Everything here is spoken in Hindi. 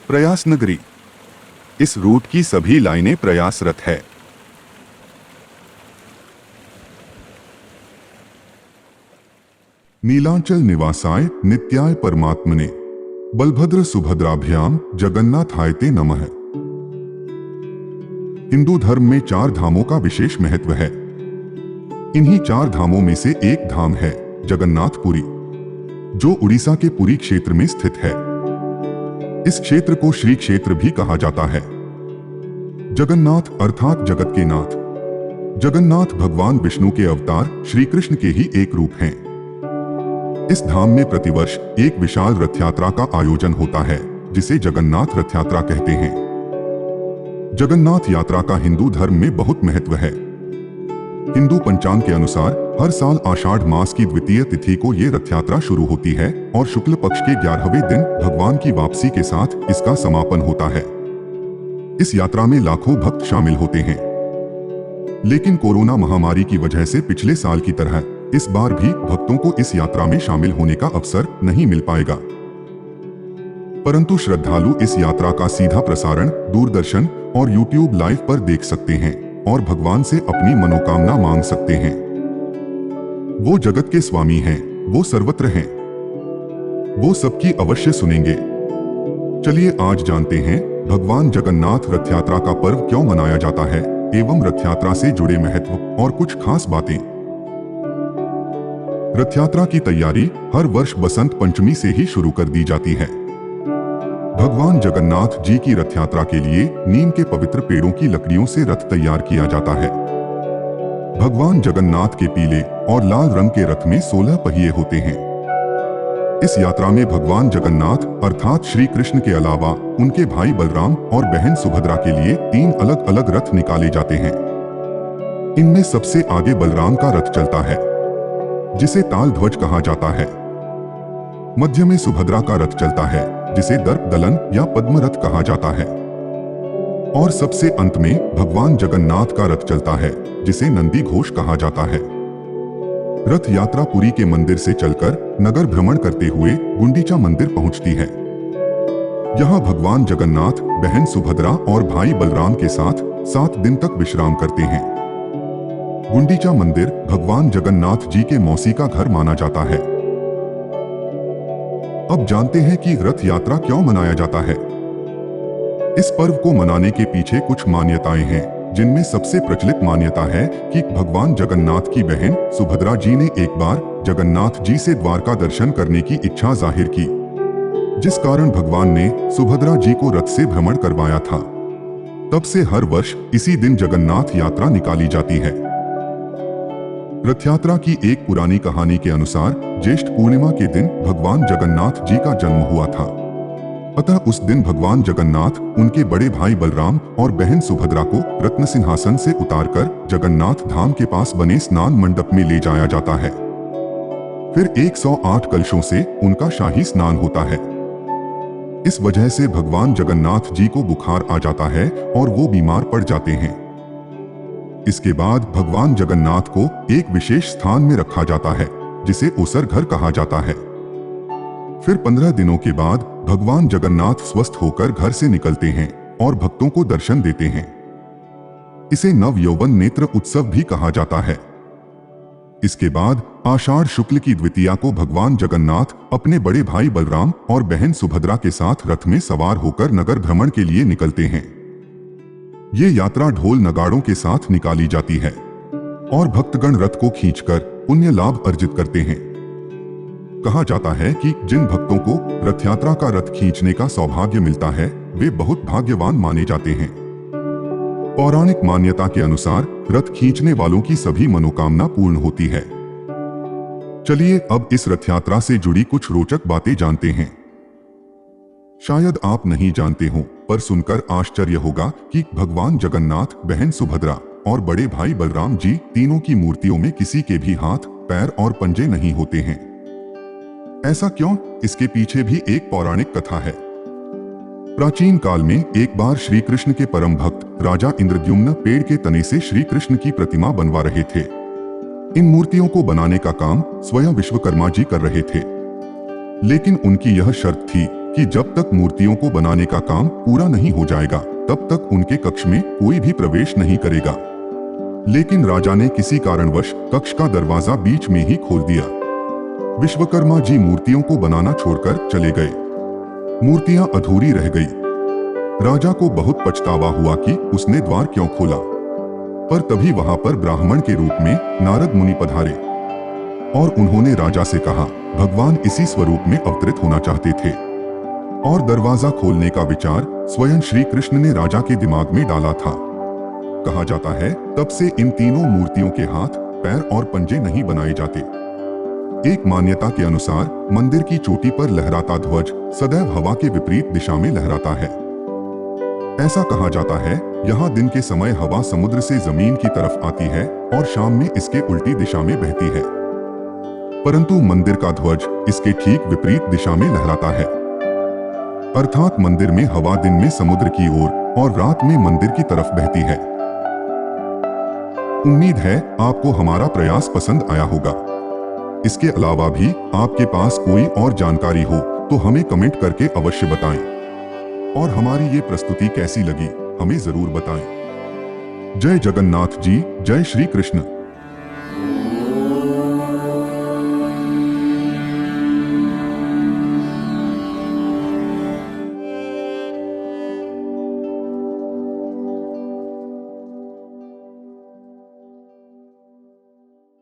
प्रयास नगरी। इस रूट की सभी लाइनें प्रयासरत है। नीलांचल निवासाय नित्याय परमात्मने बलभद्र सुभद्राभ्याम जगन्नाथायते नमः। हिंदू धर्म में 4 धामों का विशेष महत्व है। इन्हीं 4 धामों में से एक धाम है जगन्नाथपुरी, जो उड़ीसा के पुरी क्षेत्र में स्थित है। इस क्षेत्र को श्री क्षेत्र भी कहा जाता है। जगन्नाथ अर्थात जगत के नाथ। जगन्नाथ भगवान विष्णु के अवतार श्री कृष्ण के ही एक रूप हैं। इस धाम में प्रतिवर्ष एक विशाल रथ यात्रा का आयोजन होता है, जिसे जगन्नाथ रथ यात्रा कहते हैं। जगन्नाथ यात्रा का हिंदू धर्म में बहुत महत्व है। हिंदू पंचांग के अनुसार हर साल आषाढ़ मास की द्वितीय तिथि को ये रथ यात्रा शुरू होती है और शुक्ल पक्ष के 11वें दिन भगवान की वापसी के साथ इसका समापन होता है। इस यात्रा में लाखों भक्त शामिल होते हैं। लेकिन कोरोना महामारी की वजह से पिछले साल की तरह इस बार भी भक्तों को इस यात्रा में शामिल होने का अवसर नहीं मिल पाएगा। परंतु श्रद्धालु इस यात्रा का सीधा प्रसारण दूरदर्शन और YouTube लाइव पर देख सकते हैं और भगवान से अपनी मनोकामना मांग सकते हैं। वो जगत के स्वामी हैं, वो सर्वत्र हैं, वो सबकी अवश्य सुनेंगे। चलिए आज जानते हैं भगवान जगन्नाथ रथ यात्रा का पर्व क्यों मनाया जाता है एवं रथ यात्रा से जुड़े महत्व और कुछ खास बातें। रथ यात्रा की तैयारी हर वर्ष बसंत पंचमी से ही शुरू कर दी जाती है। भगवान जगन्नाथ जी की रथ यात्रा के लिए नीम के पवित्र पेड़ों की लकड़ियों से रथ तैयार किया जाता है। भगवान जगन्नाथ के पीले और लाल रंग के रथ में 16 पहिए होते हैं। इस यात्रा में भगवान जगन्नाथ अर्थात श्री कृष्ण के अलावा उनके भाई बलराम और बहन सुभद्रा के लिए 3 अलग अलग रथ निकाले जाते हैं। इनमें सबसे आगे बलराम का रथ चलता है, जिसे ताल ध्वज कहा जाता है। मध्य में सुभद्रा का रथ चलता है, जिसे दर्प दलन या पद्म रथ कहा जाता है। और सबसे अंत में भगवान जगन्नाथ का रथ चलता है, जिसे नंदी घोष कहा जाता है। रथ यात्रा पुरी के मंदिर से चलकर नगर भ्रमण करते हुए गुंडीचा मंदिर पहुंचती है। यहाँ भगवान जगन्नाथ बहन सुभद्रा और भाई बलराम के साथ 7 दिन तक विश्राम करते हैं। गुंडीचा मंदिर भगवान जगन्नाथ जी के मौसी का घर माना जाता है। अब जानते हैं कि रथ यात्रा क्यों मनाया जाता है। इस पर्व को मनाने के पीछे कुछ मान्यताएं हैं, जिनमें सबसे प्रचलित मान्यता है कि भगवान जगन्नाथ की बहन सुभद्रा जी ने एक बार जगन्नाथ जी से द्वारका दर्शन करने की इच्छा जाहिर की, जिस कारण भगवान ने सुभद्रा जी को रथ से भ्रमण करवाया था। तब से हर वर्ष इसी दिन जगन्नाथ यात्रा निकाली जाती है। रथ यात्रा की एक पुरानी कहानी के अनुसार ज्येष्ठ पूर्णिमा के दिन भगवान जगन्नाथ जी का जन्म हुआ था। अतः उस दिन भगवान जगन्नाथ उनके बड़े भाई बलराम और बहन सुभद्रा को रत्न सिंहासन से उतारकर जगन्नाथ धाम के पास बने स्नान मंडप में ले जाया जाता है। फिर 108 कलशों से उनका शाही स्नान होता है। इस वजह से भगवान जगन्नाथ जी को बुखार आ जाता है और वो बीमार पड़ जाते हैं। इसके बाद भगवान जगन्नाथ को एक विशेष स्थान में रखा जाता है, जिसे ओसर घर कहा जाता है। फिर 15 दिनों के बाद भगवान जगन्नाथ स्वस्थ होकर घर से निकलते हैं और भक्तों को दर्शन देते हैं। इसे नव यौवन नेत्र उत्सव भी कहा जाता है। इसके बाद आषाढ़ शुक्ल की द्वितीया को भगवान जगन्नाथ अपने बड़े भाई बलराम और बहन सुभद्रा के साथ रथ में सवार होकर नगर भ्रमण के लिए निकलते हैं। ये यात्रा ढोल नगाड़ों के साथ निकाली जाती है और भक्तगण रथ को खींचकर पुण्य लाभ अर्जित करते हैं। कहा जाता है कि जिन भक्तों को रथ यात्रा का रथ खींचने का सौभाग्य मिलता है, वे बहुत भाग्यवान माने जाते हैं। पौराणिक मान्यता के अनुसार रथ खींचने वालों की सभी मनोकामना पूर्ण होती है। चलिए अब इस रथ यात्रा से जुड़ी कुछ रोचक बातें जानते हैं। शायद आप नहीं जानते हो, पर सुनकर आश्चर्य होगा कि भगवान जगन्नाथ, बहन सुभद्रा और बड़े भाई बलराम जी तीनों की मूर्तियों में किसी के भी हाथ, पैर और पंजे नहीं होते हैं। ऐसा क्यों? इसके पीछे भी एक पौराणिक कथा है। प्राचीन काल में एक बार श्री कृष्ण के परम भक्त राजा इंद्रद्युम्न पेड़ के तने से श्री कृष्ण की प्रतिमा बनवा रहे थे। इन मूर्तियों को बनाने का काम स्वयं विश्वकर्मा जी कर रहे थे, लेकिन उनकी यह शर्त थी कि जब तक मूर्तियों को बनाने का काम पूरा नहीं हो जाएगा तब तक उनके कक्ष में कोई भी प्रवेश नहीं करेगा। लेकिन राजा ने किसी कारणवश कक्ष का दरवाजा बीच में ही खोल दिया। विश्वकर्मा जी मूर्तियों को बनाना छोड़कर चले गए। मूर्तियां अधूरी रह गई। राजा को बहुत पछतावा हुआ कि उसने द्वार क्यों खोला। पर तभी वहां पर ब्राह्मण के रूप में नारद मुनि पधारे और उन्होंने राजा से कहा, भगवान इसी स्वरूप में अवतरित होना चाहते थे। और दरवाजा खोलने का विचार स्वयं श्री कृष्ण ने राजा के दिमाग में डाला था। कहा जाता है तब से इन तीनों मूर्तियों के हाथ, पैर और पंजे नहीं बनाए जाते। एक मान्यता के अनुसार मंदिर की चोटी पर लहराता ध्वज सदैव हवा के विपरीत दिशा में लहराता है। ऐसा कहा जाता है यहाँ दिन के समय हवा समुद्र से जमीन की तरफ आती है और शाम में इसके उल्टी दिशा में बहती है, परंतु मंदिर का ध्वज इसके ठीक विपरीत दिशा में लहराता है। अर्थात मंदिर में हवा दिन में समुद्र की ओर और रात में मंदिर की तरफ बहती है। उम्मीद है आपको हमारा प्रयास पसंद आया होगा। इसके अलावा भी आपके पास कोई और जानकारी हो तो हमें कमेंट करके अवश्य बताएं। और हमारी ये प्रस्तुति कैसी लगी हमें जरूर बताएं। जय जगन्नाथ जी, जय श्री कृष्ण।